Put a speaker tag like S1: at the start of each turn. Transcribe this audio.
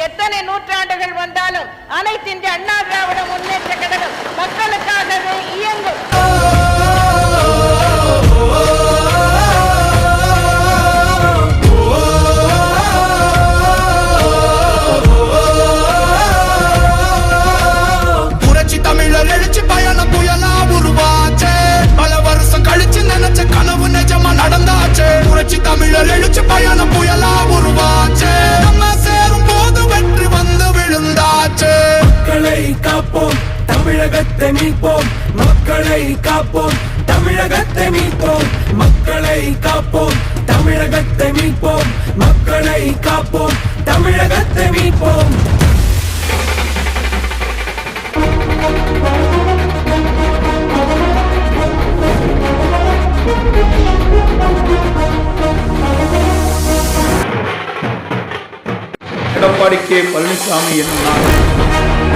S1: எத்தனை நூற்றாண்டுகள் வந்தாலும் அனைத்து இந்திய அண்ணா திராவிட முன்னேற்ற கழகம் மக்களுக்காகவே இயங்கும்.
S2: புரட்சி தமிழர் எழுச்சி பயணம் புயலா உருவாச்சே, பல வருஷம் கழிச்சு நினைச்ச கனவு நிஜமா நடந்தாச்சே. புரட்சி தமிழர் எழுச்சி பயணம் புயலா உருவாச்சே, நம்ம சேரும் போது வெற்றி வந்து விழுந்தாச்சே.
S3: மக்களை காப்போம், தமிழகத்தை மீட்போம். மக்களை காப்போம், தமிழகத்தை மீட்போம். மக்களை காப்போம், தமிழகத்தை மீட்போம். மக்களை காப்போம், தமிழகத்தை மீட்போம்.
S4: எடப்பாடி கே பழனிசாமி என்னும் நான்